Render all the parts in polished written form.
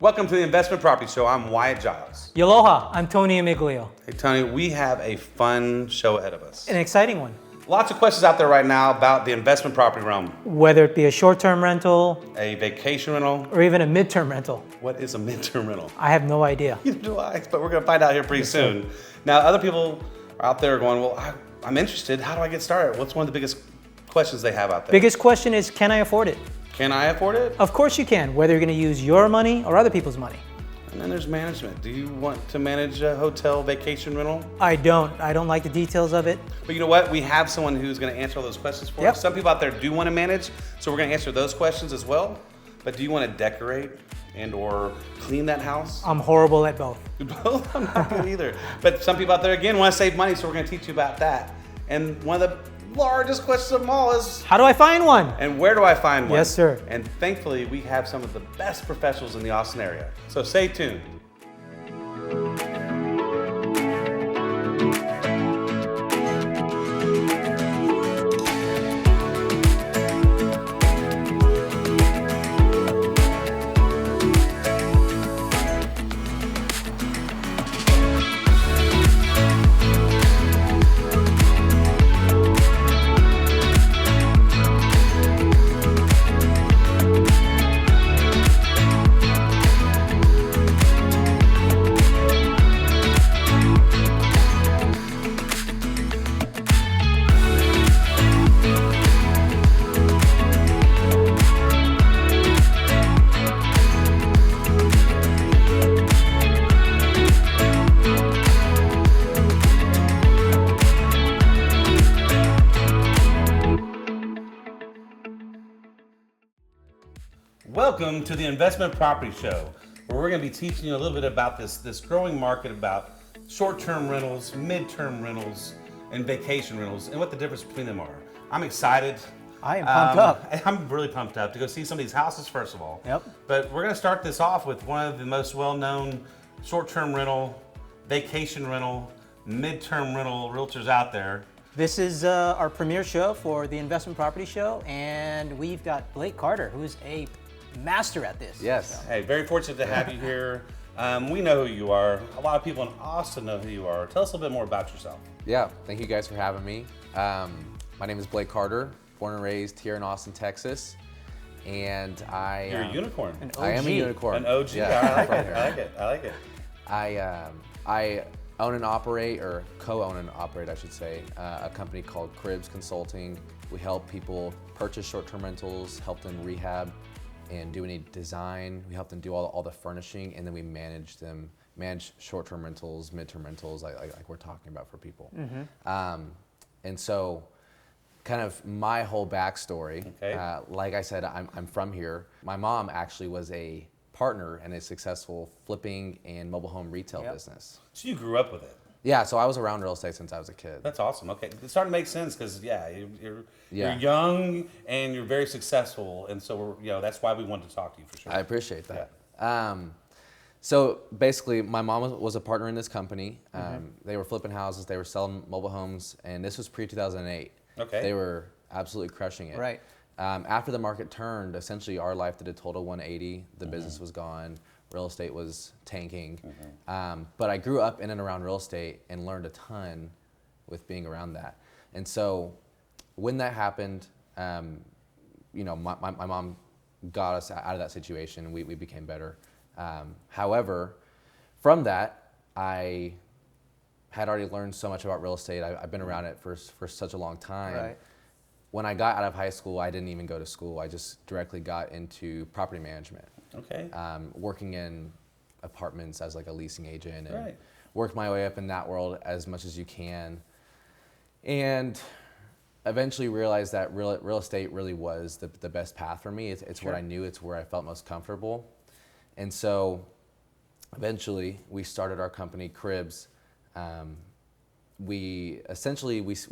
Welcome to the Investment Property Show. I'm Wyatt Giles. Aloha, I'm Tony Amiglio. Hey, Tony, we have a fun show ahead of us. An exciting one. Lots of questions out there right now about the investment property realm. Whether it be a short-term rental, A vacation rental. or even a midterm rental. What is a midterm rental? I have no idea. Neither do I, but we're going to find out here pretty soon. Now, other people are out there going, well, I'm interested. How do I get started? What's one of the biggest questions they have out there? Biggest question is, can I afford it? Can I afford it? Of course you can, whether you're going to use your money or other people's money. And then there's management. Do you want to manage a hotel vacation rental? I don't like the details of it. But you know what? We have someone who's going to answer all those questions for Yep. us. Some people out there do want to manage, so we're going to answer those questions as well. But do you want to decorate and or clean that house? I'm horrible at both. Both? I'm not good either. But some people out there, again, want to save money, so we're going to teach you about that. And one of the largest questions of them all is, How do I find one? and where do I find one? Yes, sir. And thankfully, we have some of the best professionals in the Austin area. So stay tuned. Welcome to the Investment Property Show, where we're going to be teaching you a little bit about this growing market about short-term rentals, mid-term rentals, and vacation rentals, and what the difference between them are. I'm excited. I am pumped up. I'm really pumped up to go see some of these houses, first of all. Yep. But we're going to start this off with one of the most well-known short-term rental, vacation rental, mid-term rental realtors out there. This is our premiere show for the Investment Property Show, and we've got Blake Carter, who's a master at this. Yes. Hey, very fortunate to have you here. We know who you are. A lot of people in Austin know who you are. Tell us a little bit more about yourself. Yeah, thank you guys for having me. My name is Blake Carter, born and raised here in Austin, Texas. And You're a unicorn. An I am a OG. unicorn. An OG. Yeah, I like from it. here. I like it. I like it. I own and operate, or co-own and operate, I should say, a company called Cribs Consulting. We help people purchase short-term rentals, help them rehab, and do any design. We help them do all the furnishing, and then we manage short-term rentals, midterm rentals, like we're talking about for people. And so, kind of my whole backstory. Okay. Like I said, I'm from here. My mom actually was a partner in a successful flipping and mobile home retail Yep. business. So you grew up with it. Yeah, so I was around real estate since I was a kid. That's awesome. Okay, it's starting to make sense because you're Yeah. young and you're very successful, and so that's why we wanted to talk to you for sure. I appreciate that. So basically, my mom was a partner in this company. They were flipping houses, they were selling mobile homes, and this was pre-2008. Okay. They were absolutely crushing it. Right. After the market turned, essentially our life did a total 180. The business was gone. Real estate was tanking. But I grew up in and around real estate and learned a ton with being around that. And so when that happened, my mom got us out of that situation and we became better. However, from that, I had already learned so much about real estate. I've been around it for such a long time. Right. When I got out of high school, I didn't even go to school. I just directly got into property management. Okay. Working in apartments as like a leasing agent and Right. worked my way up in that world as much as you can. And eventually realized that real estate really was the best path for me. It's Sure. what I knew, it's where I felt most comfortable. And so eventually we started our company, Cribs. We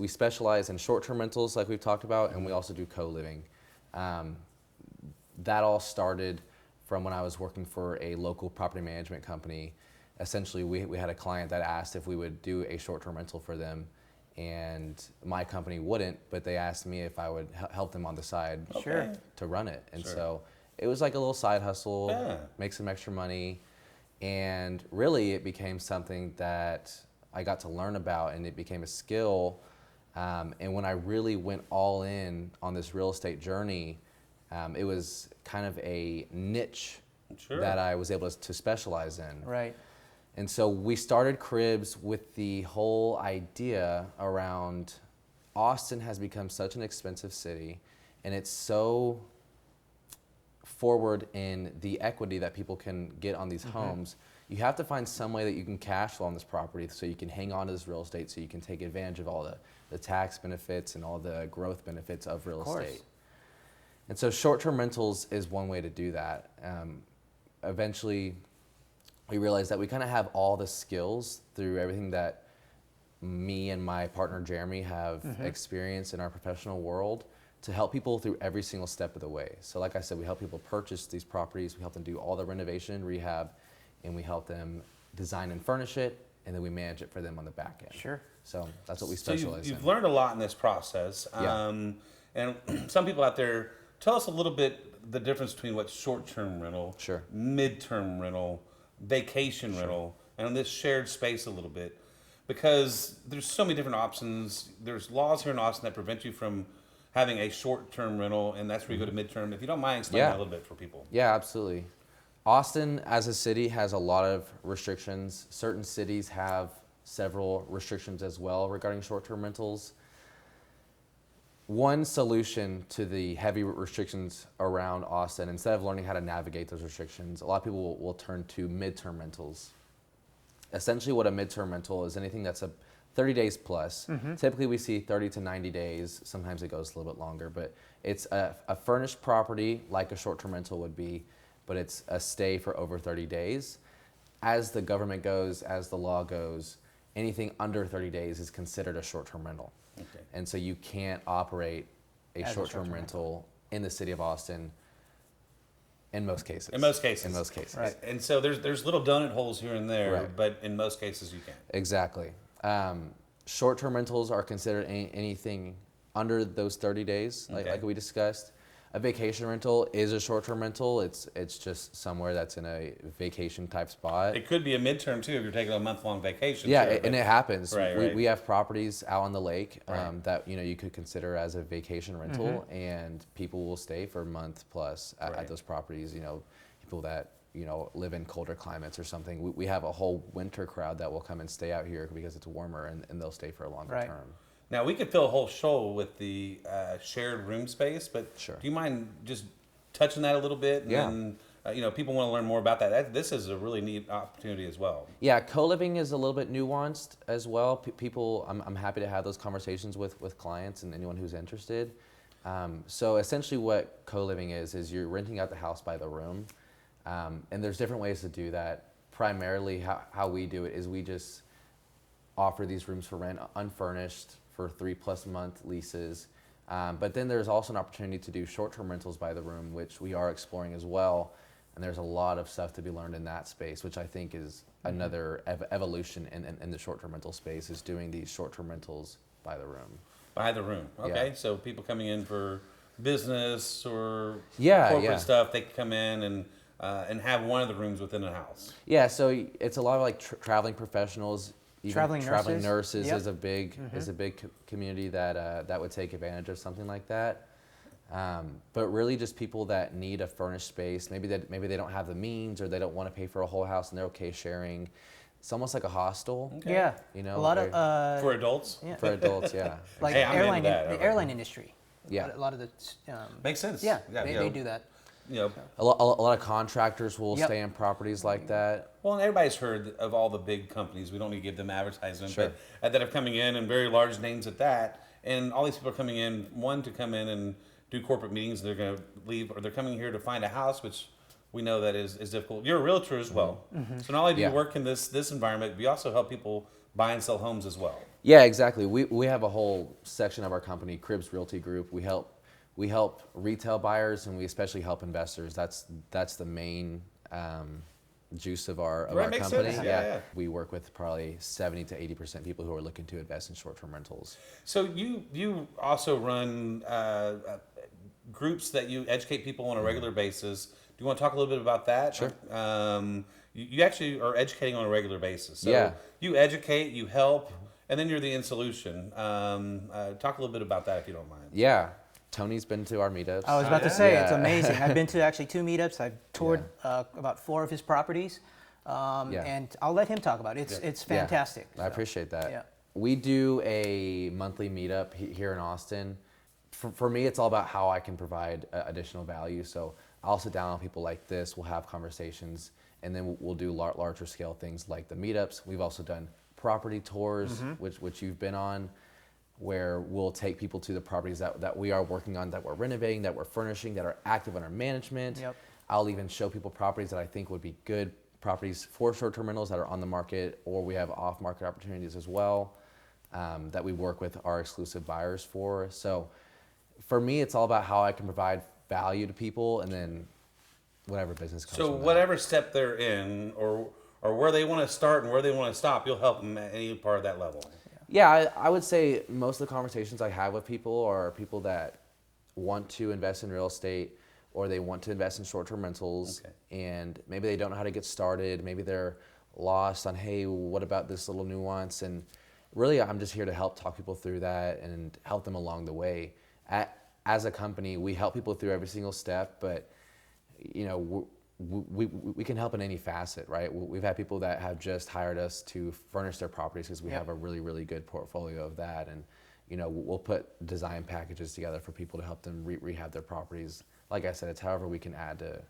specialize in short-term rentals like we've talked about, and we also do co-living. That all started from when I was working for a local property management company. Essentially, we had a client that asked if we would do a short-term rental for them, and my company wouldn't, but they asked me if I would help them on the side Sure. to run it. And Sure. so it was like a little side hustle, Yeah. make some extra money, and really it became something that I got to learn about, and it became a skill. And when I really went all in on this real estate journey, it was kind of a niche Sure. that I was able to specialize in. Right. And so we started Cribs with the whole idea around Austin has become such an expensive city, and it's so forward in the equity that people can get on these homes. You have to find some way that you can cash flow on this property so you can hang on to this real estate, so you can take advantage of all the tax benefits and all the growth benefits of real estate. And so short-term rentals is one way to do that. Eventually, we realized that we kind of have all the skills through everything that me and my partner Jeremy have experienced in our professional world to help people through every single step of the way. So like I said, we help people purchase these properties, we help them do all the renovation, rehab, and we help them design and furnish it, and then we manage it for them on the back end. Sure. So that's what we So specialize you've in. learned a lot in this process. Yeah. And some people out there, tell us a little bit the difference between what's short-term rental, Sure. mid-term rental, vacation rental, and this shared space a little bit. Because there's so many different options. There's laws here in Austin that prevent you from having a short-term rental, and that's where you go to mid-term. If you don't mind, explain Yeah. that a little bit for people. Yeah, absolutely. Austin as a city has a lot of restrictions. Certain cities have several restrictions as well regarding short-term rentals. One solution to the heavy restrictions around Austin, instead of learning how to navigate those restrictions, a lot of people will turn to midterm rentals. Essentially what a midterm rental is anything that's a 30 days plus. Typically we see 30 to 90 days. Sometimes it goes a little bit longer, but it's a furnished property like a short-term rental would be, but it's a stay for over 30 days. As the government goes, as the law goes, anything under 30 days is considered a short-term rental. Okay. And so you can't operate a As a short-term short-term rental in the city of Austin in most cases. In most cases. In most cases. Right. And so there's little donut holes here and there, Right. but in most cases you can. Exactly. Short-term rentals are considered anything under those 30 days, Okay. like we discussed. A vacation rental is a short-term rental. It's just somewhere that's in a vacation type spot. It could be a midterm too if you're taking a month-long vacation. Yeah, sure, and but- it happens. Right, we, right. we have properties out on the lake Right. that you could consider as a vacation rental, and people will stay for a month plus Right. at those properties. People that live in colder climates or something. We have a whole winter crowd that will come and stay out here because it's warmer, and they'll stay for a longer Right. term. Now we could fill a whole show with the shared room space, but Sure. do you mind just touching that a little bit? And Yeah. then, people want to learn more about that. This is a really neat opportunity as well. Yeah, co-living is a little bit nuanced as well. People, I'm happy to have those conversations with clients and anyone who's interested. So essentially what co-living is you're renting out the house by the room. And there's different ways to do that. Primarily how we do it is we just offer these rooms for rent unfurnished for 3+ month leases. But then there's also an opportunity to do short-term rentals by the room, which we are exploring as well. And there's a lot of stuff to be learned in that space, which I think is another evolution in the short-term rental space, is doing these short-term rentals by the room. By the room. Okay. Yeah. So people coming in for business or Yeah, corporate yeah. stuff, they can come in and have one of the rooms within the house. Yeah, so it's a lot of like traveling professionals. Even Traveling nurses. nurses Yep. is a big community that would take advantage of something like that. But really, just people that need a furnished space. Maybe they don't have the means, or they don't want to pay for a whole house, and they're okay sharing. It's almost like a hostel. Okay. Yeah. You know, a lot of For adults? yeah. for adults. Yeah, like Hey, I'm into airline that. the Okay. airline industry. Yeah. A lot of the Makes sense. yeah, Yeah, they do that. a lot of contractors will Yep. stay in properties like that. Well, and everybody's heard of all the big companies. We don't need to give them advertisement, Sure. but that are coming in, and very large names at that. And all these people are coming in, one, to come in and do corporate meetings. They're going to leave, or they're coming here to find a house, which we know that is difficult. You're a realtor as well. So not only do Yeah. you work in this environment, but you also help people buy and sell homes as well. Yeah, exactly. We have a whole section of our company, Cribs Realty Group. We help retail buyers, and we especially help investors. That's the main juice of our Right, makes company. sense. Yeah. We work with probably 70 to 80% people who are looking to invest in short-term rentals. So you also run groups that you educate people on a regular basis. Do you want to talk a little bit about that? Sure. You actually are educating on a regular basis. So Yeah. you educate, you help, and then you're the in solution. Talk a little bit about that if you don't mind. Yeah. Tony's been to our meetups. I was about to yeah? say, it's Yeah. amazing. I've been to actually 2 meetups. I've toured about 4 of his properties. Yeah. And I'll let him talk about it. It's Yeah. fantastic. I appreciate that. Yeah. We do a monthly meetup here in Austin. For me, it's all about how I can provide additional value. So I'll sit down with people like this. We'll have conversations, and then we'll do larger scale things like the meetups. We've also done property tours, which you've been on, where we'll take people to the properties that we are working on, that we're renovating, that we're furnishing, that are active under management. Yep. I'll even show people properties that I think would be good properties for short-term rentals that are on the market, or we have off-market opportunities as well that we work with our exclusive buyers for. So for me, it's all about how I can provide value to people, and then whatever business comes So from that. whatever step they're in, or where they want to start and where they want to stop, you'll help them at any part of that level. Yeah, I would say most of the conversations I have with people are people that want to invest in real estate, or they want to invest in short-term rentals, and maybe they don't know how to get started. Maybe they're lost on, hey, what about this little nuance? And really, I'm just here to help talk people through that and help them along the way. As a company, we help people through every single step, but you know, we can help in any facet, right? We've had people that have just hired us to furnish their properties because we have a really good portfolio of that, and you know, we'll put design packages together for people to help them rehab their properties. Like I said, it's however we can add to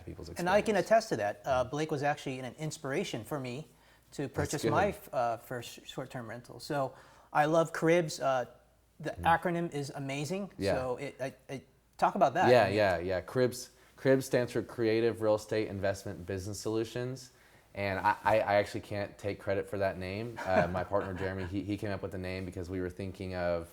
people's experience. And I can attest to that. Blake was actually an inspiration for me to purchase good. my first short-term rental. So I love Cribs. The acronym is amazing. Yeah. So talk about that. Yeah. Cribs stands for Creative Real Estate Investment Business Solutions. And I actually can't take credit for that name. My partner, Jeremy, he came up with the name because we were thinking of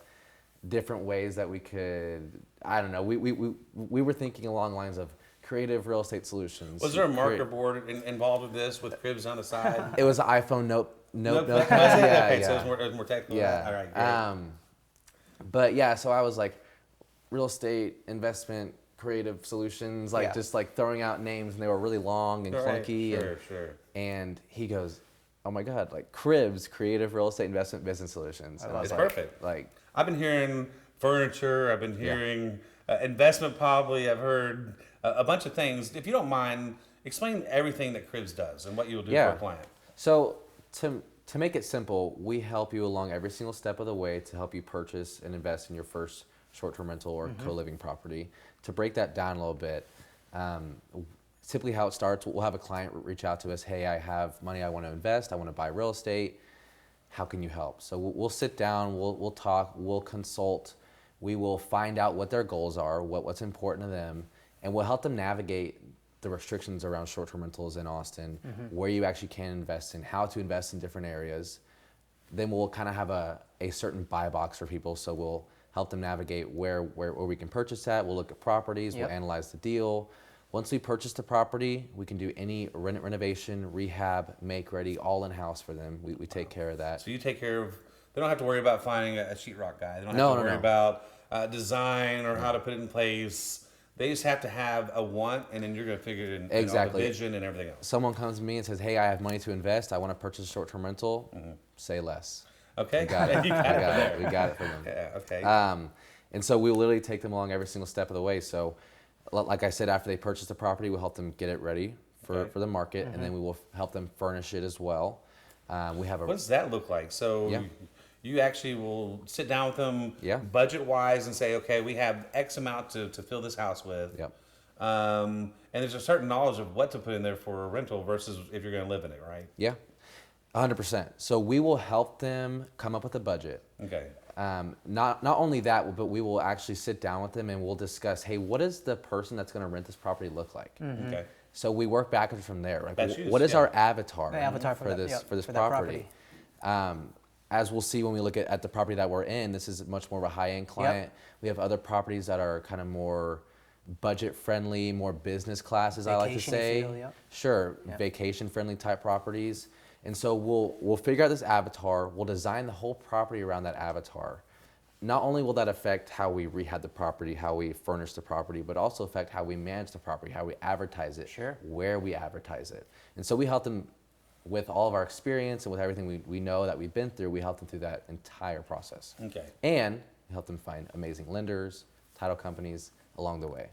different ways that we could, I don't know, we were thinking along the lines of creative real estate solutions. Was there a marker board involved with this, with Cribs on the side? It was an iPhone notepad. Okay, so it was more technical. Yeah. All right, great. But yeah, so I was like, real estate investment creative solutions, like just like throwing out names, and they were really long and clunky. Sure. And he goes, oh my God, like Cribs, Creative Real Estate Investment Business Solutions. And I was It's like, perfect. Like, I've been hearing furniture. I've been hearing investment. Probably I've heard a bunch of things. If you don't mind, explain everything that Cribs does and what you'll do for a client. So to make it simple, we help you along every single step of the way to help you purchase and invest in your first short-term rental or co-living property. To break that down a little bit, typically how it starts, we'll have a client reach out to us, hey, I have money I want to invest, I want to buy real estate, how can you help? So we'll sit down, we'll talk, we'll consult, we will find out what their goals are, what's important to them, and we'll help them navigate the restrictions around short-term rentals in Austin, where you actually can invest in, how to invest in different areas. Then we'll kind of have a certain buy box for people, so we'll help them navigate where we can purchase at. We'll look at properties, we'll analyze the deal. Once we purchase the property, we can do any renovation, rehab, make ready, all in-house for them. We take care of that. So you take care of. They don't have to worry about finding a sheetrock guy. They don't have No, to no, worry no. about design or how to put it in place. They just have to have a want, and then you're going to figure it in Exactly. the vision and everything else. Someone comes to me and says, hey, I have money to invest. I want to purchase a short-term rental. Say less. Okay, We got it. You got it from there. We got it for them. Yeah. Okay. And so we literally take them along every single step of the way. So like I said, after they purchase the property, we'll help them get it ready for the market, and then we will help them furnish it as well. We have What does that look like? So you actually will sit down with them budget-wise and say, okay, we have X amount to fill this house with. Yep. And there's a certain knowledge of what to put in there for a rental versus if you're going to live in it, right? Yeah, 100%. So we will help them come up with a budget. Okay. Not only that, but we will actually sit down with them and we'll discuss, hey, what does the person that's going to rent this property look like? Okay. So we work backwards from there. Like, Best use, what is our avatar, for that, this for that property? As we'll see when we look at the property that we're in, this is much more of a high-end client. We have other properties that are kind of more budget-friendly, more business class, as I like to Vacation say. feel, Sure, vacation-friendly type properties. And so we'll figure out this avatar. We'll design the whole property around that avatar. not only will that affect how we rehab the property, how we furnish the property, but also affect how we manage the property, how we advertise it, Sure. where we advertise it. And so we help them with all of our experience and with everything we know that we've been through, we help them through that entire process. Okay. And we help them find amazing lenders, title companies along the way.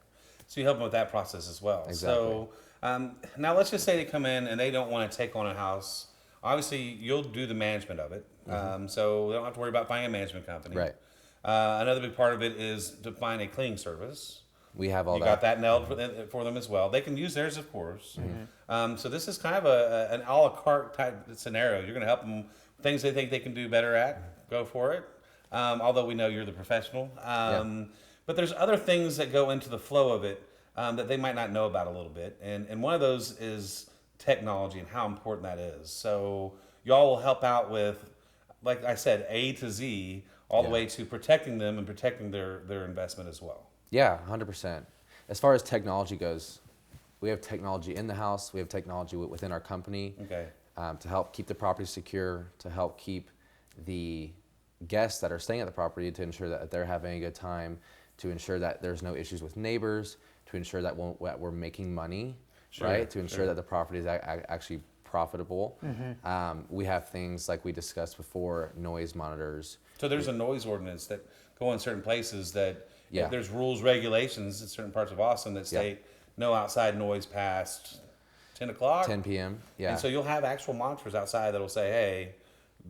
So you help them with that process as well. Exactly. So now let's just say they come in and they don't want to take on a house. Obviously, you'll do the management of it. So they don't have to worry about finding a management company. Right. Another big part of it is to find a cleaning service. We have all You that. got that nailed for them as well. They can use theirs, of course. So this is kind of an a la carte type scenario. You're going to help them things they think they can do better at. Go for it. Although we know you're the professional. But there's other things that go into the flow of it that they might not know about a little bit. And one of those is technology and how important that is. So y'all will help out with, like I said, A to Z, all the way to protecting them and protecting their investment as well. Yeah, 100%. As far as technology goes, we have technology in the house. We have technology within our company to help keep the property secure, to help keep the guests that are staying at the property, to ensure that they're having a good time, to ensure that there's no issues with neighbors, to ensure that we're making money, right? To ensure that the property is actually profitable. We have things like we discussed before, noise monitors. So there's a noise ordinance that go in certain places that there's rules, regulations in certain parts of Austin that state no outside noise past 10 o'clock. 10 p.m. Yeah. And so you'll have actual monitors outside that'll say, hey,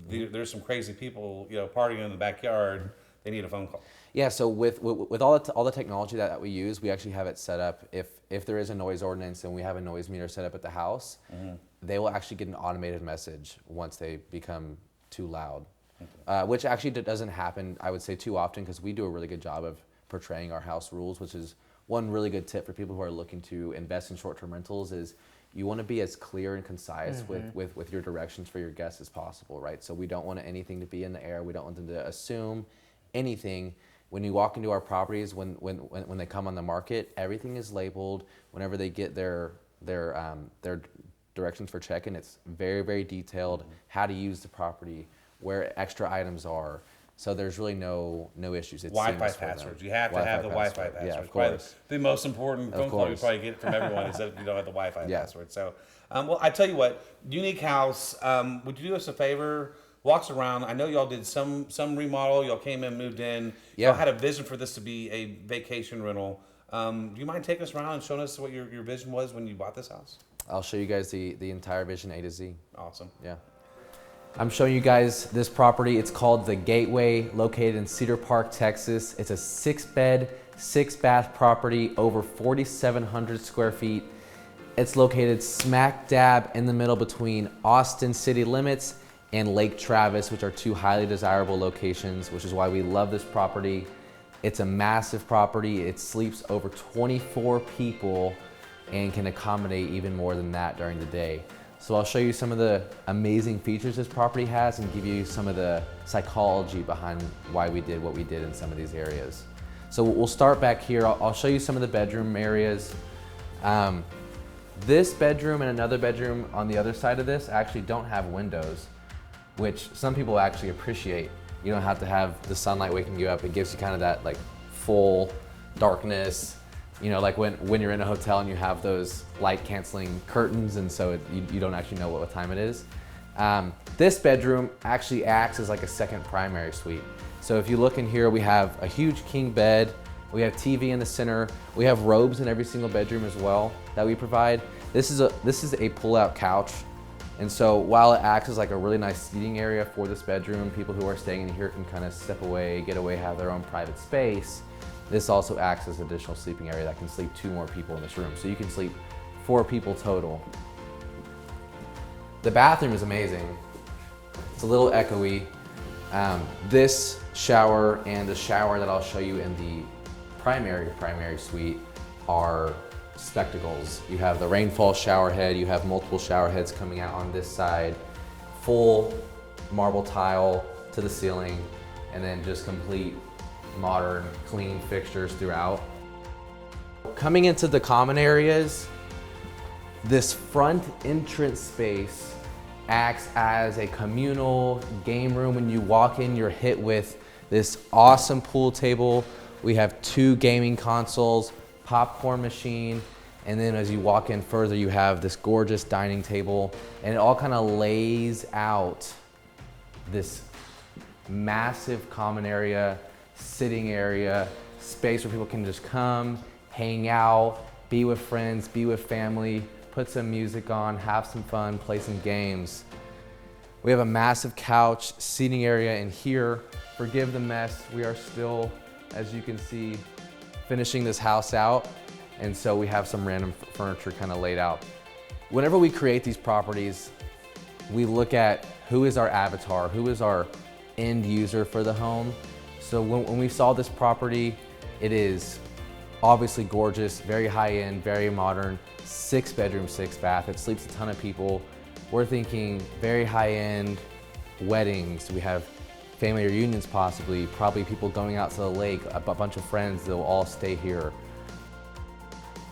there's some crazy people, partying in the backyard. They need a phone call. Yeah, so with all the technology that we use, we actually have it set up. If there is a noise ordinance and we have a noise meter set up at the house, they will actually get an automated message once they become too loud, which actually doesn't happen, I would say, too often, because we do a really good job of portraying our house rules, which is one really good tip for people who are looking to invest in short-term rentals is you want to be as clear and concise with your directions for your guests as possible, right? So we don't want anything to be in the air. We don't want them to assume anything. When you walk into our properties, when they come on the market, everything is labeled. Whenever they get their directions for check-in, it's very, very detailed, how to use the property, where extra items are. So there's really no issues. It's Wi-Fi passwords. You have to have the Wi-Fi password. Yeah, of Probably course. the most important phone call you probably get from everyone is that you don't have the Wi-Fi password. So, well, I tell you what, Unique House, would you do us a favor? Walks around. I know y'all did some remodel. Y'all came in, moved in. Yeah. Y'all had a vision for this to be a vacation rental. Do you mind taking us around and showing us what your vision was when you bought this house? I'll show you guys the entire vision A to Z. Awesome. Yeah. I'm showing you guys this property. It's called The Gateway, located in Cedar Park, Texas. It's a 6-bed, 6-bath property, over 4,700 square feet. It's located smack dab in the middle between Austin city limits and Lake Travis, which are two highly desirable locations, which is why we love this property. It's a massive property. It sleeps over 24 people and can accommodate even more than that during the day. So I'll show you some of the amazing features this property has and give you some of the psychology behind why we did what we did in some of these areas. So we'll start back here. I'll show you some of the bedroom areas. This bedroom and another bedroom on the other side of this actually don't have windows, which some people actually appreciate. You don't have to have the sunlight waking you up. It gives you kind of that like full darkness, like when you're in a hotel and you have those light canceling curtains, and so you don't actually know what time it is. This bedroom actually acts as like a second primary suite. So if you look in here, we have a huge king bed. We have TV in the center. We have robes in every single bedroom as well that we provide. This is a pull-out couch. And so while it acts as like a really nice seating area for this bedroom, people who are staying in here can kind of step away, get away, have their own private space. This also acts as an additional sleeping area that can sleep 2 more people in this room. So you can sleep 4 people total. The bathroom is amazing. It's a little echoey. This shower and the shower that I'll show you in the primary suite are spectacles. You have the rainfall shower head, you have multiple shower heads coming out on this side, full marble tile to the ceiling, and then just complete modern clean fixtures throughout. Coming into the common areas, this front entrance space acts as a communal game room. When you walk in, you're hit with this awesome pool table. We have 2 gaming consoles, popcorn machine, and then as you walk in further, you have this gorgeous dining table, and it all kind of lays out this massive common area, sitting area, space where people can just come, hang out, be with friends, be with family, put some music on, have some fun, play some games. We have a massive couch, seating area in here. Forgive the mess, we are still, as you can see, finishing this house out. And so we have some random furniture kind of laid out. Whenever we create these properties, we look at who is our avatar, who is our end user for the home. So when we saw this property, it is obviously gorgeous, very high end, very modern, 6 bedroom, 6 bath. It sleeps a ton of people. We're thinking very high end weddings. We have family reunions possibly, probably people going out to the lake, a bunch of friends, they'll all stay here.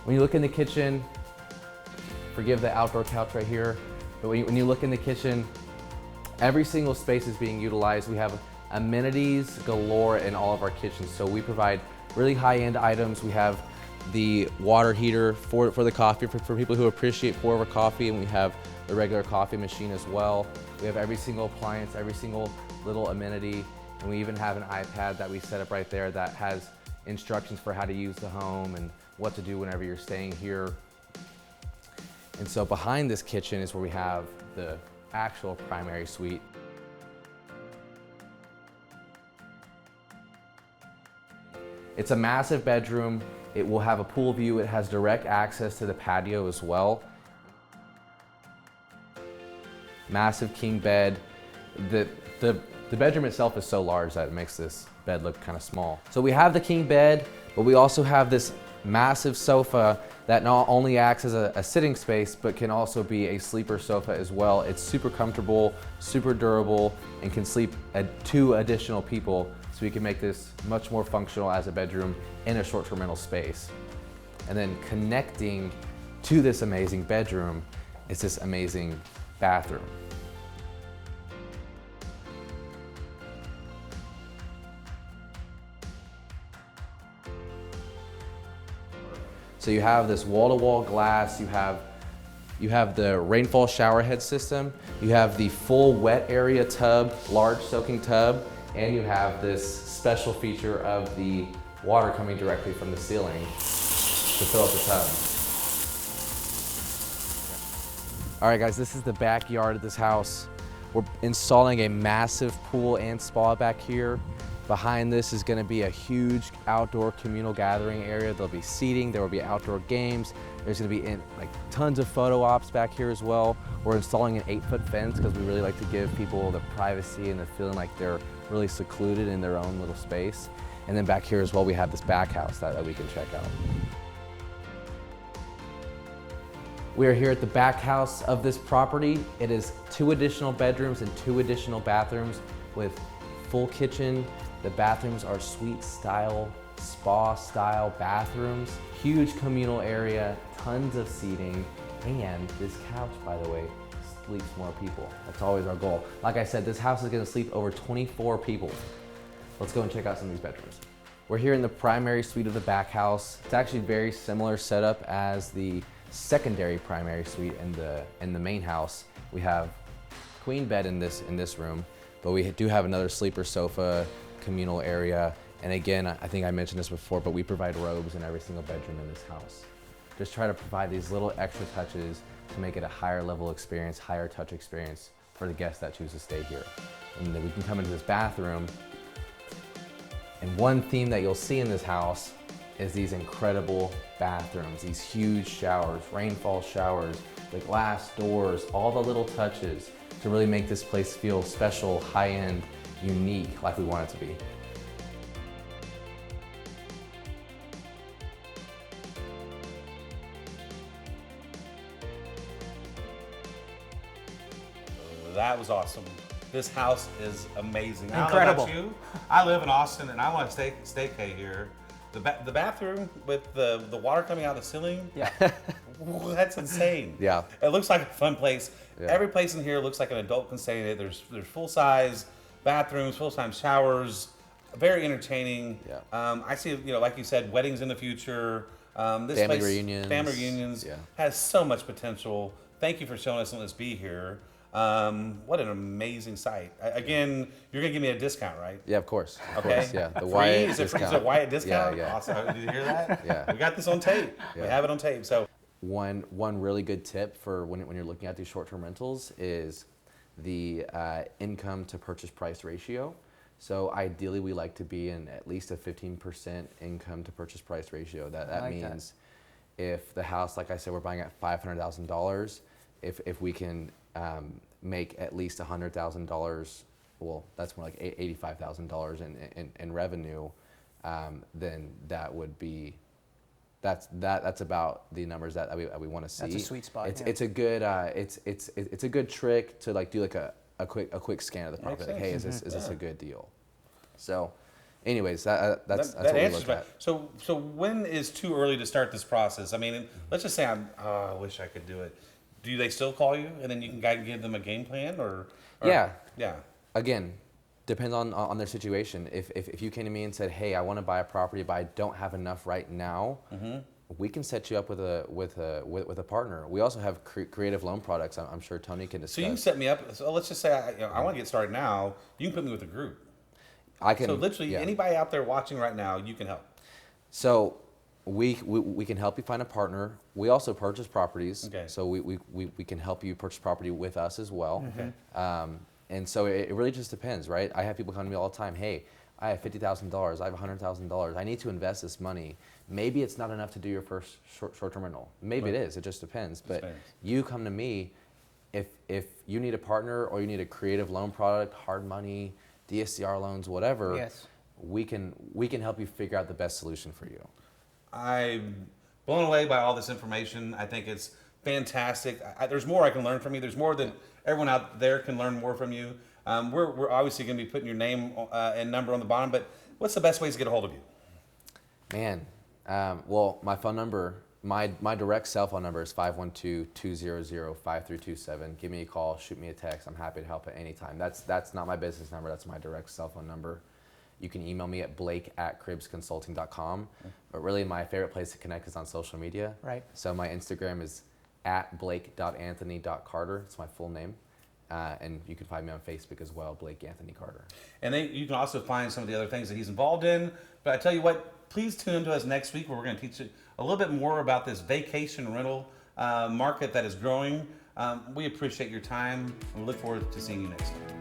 When you look in the kitchen, forgive the outdoor couch right here, but when you look in the kitchen, every single space is being utilized. We have amenities galore in all of our kitchens. So we provide really high-end items. We have the water heater for the coffee, for people who appreciate pour-over coffee, and we have the regular coffee machine as well. We have every single appliance, every single little amenity, and we even have an iPad that we set up right there that has instructions for how to use the home and what to do whenever you're staying here. And so behind this kitchen is where we have the actual primary suite. It's a massive bedroom. It will have a pool view. It has direct access to the patio as well. Massive king bed. The bedroom itself is so large that it makes this bed look kind of small. So we have the king bed, but we also have this massive sofa that not only acts as a sitting space, but can also be a sleeper sofa as well. It's super comfortable, super durable, and can sleep 2 additional people. So we can make this much more functional as a bedroom in a short-term rental space. And then connecting to this amazing bedroom is this amazing bathroom. So you have this wall-to-wall glass, you have the rainfall shower head system, you have the full wet area tub, large soaking tub, and you have this special feature of the water coming directly from the ceiling to fill up the tub. All right guys, this is the backyard of this house. We're installing a massive pool and spa back here. Behind this is going to be a huge outdoor communal gathering area. There'll be seating, there will be outdoor games. There's going to be tons of photo ops back here as well. We're installing an 8-foot fence because we really like to give people the privacy and the feeling like they're really secluded in their own little space. And then back here as well, we have this back house that we can check out. We are here at the back house of this property. It is 2 additional bedrooms and 2 additional bathrooms with full kitchen. The bathrooms are suite style, spa style bathrooms, huge communal area, tons of seating, and this couch, by the way, sleeps more people. That's always our goal. Like I said, this house is gonna sleep over 24 people. Let's go and check out some of these bedrooms. We're here in the primary suite of the back house. It's actually very similar setup as the secondary primary suite in the main house. We have queen bed in this room, but we do have another sleeper sofa, communal area, and again, I think I mentioned this before, but we provide robes in every single bedroom in this house. Just try to provide these little extra touches to make it a higher level experience, higher touch experience for the guests that choose to stay here. And then we can come into this bathroom, and one theme that you'll see in this house is these incredible bathrooms, these huge showers, rainfall showers, the glass doors, all the little touches to really make this place feel special, high-end, unique, like we want it to be. That was awesome. This house is amazing. Incredible. I don't know about you. I live in Austin and I want to staycay here. The bathroom with the water coming out of the ceiling. Yeah. That's insane. Yeah. It looks like a fun place. Yeah. Every place in here looks like an adult can stay in it. There's full size bathrooms, full size showers. very entertaining. Yeah. I see, like you said, weddings in the future. This Family place, reunions. family reunions, Yeah. has so much potential. Thank you for showing us and let's be here. What an amazing site. Again, you're gonna give me a discount, right? Yeah, of course. Of Okay. course, yeah. The Free? Wyatt Is it free? Is discount. it Wyatt discount? Yeah, yeah. Awesome. Did you hear that? Yeah. We got this on tape. We Yeah. have it on tape. So One really good tip for when you're looking at these short-term rentals is the income to purchase price ratio. So ideally, we like to be in at least a 15% income to purchase price ratio. That like that. means if the house, like I said, we're buying at $500,000, if we can make at least $100,000, well, that's more like $85,000 in revenue, then that would be. That's about the numbers that we want to see. That's a sweet spot, It's yeah. it's a good it's a good trick to like do like a quick scan of the property. Like, hey, is this a good deal? So, anyways, that's what we answers look my. at. So when is too early to start this process? I mean, let's just say I wish I could do it. Do they still call you and then you can give them a game plan or Yeah. yeah. Again, depends on their situation. If you came to me and said, hey, I want to buy a property, but I don't have enough right now, we can set you up with a partner. We also have creative loan products. I'm sure Tony can discuss. So you can set me up. So let's just say I want to get started now. You can put me with a group. I can. So literally yeah. anybody out there watching right now, you can help. So we can help you find a partner. We also purchase properties. Okay. So we can help you purchase property with us as well. Okay. And so it really just depends, right? I have people come to me all the time. Hey, I have $50,000. I have $100,000. I need to invest this money. Maybe it's not enough to do your first short-term rental. Maybe it is. It just depends. But depends. you come to me if you need a partner or you need a creative loan product, hard money, DSCR loans, whatever. Yes. We can help you figure out the best solution for you. I'm blown away by all this information. I think it's fantastic. There's more I can learn from you. There's more that everyone out there can learn more from you. We're obviously going to be putting your name and number on the bottom, but what's the best ways to get a hold of you? Man, well, my phone number, my direct cell phone number is 512-200-5327. Give me a call, shoot me a text. I'm happy to help at any time. That's not my business number. That's my direct cell phone number. You can email me at blake@cribsconsulting.com. But really, my favorite place to connect is on social media. Right. So my Instagram is @blake.anthony.carter. It's my full name. And you can find me on Facebook as well, Blake Anthony Carter. And you can also find some of the other things that he's involved in. But I tell you what, please tune in to us next week where we're going to teach you a little bit more about this vacation rental market that is growing. We appreciate your time and we look forward to seeing you next time.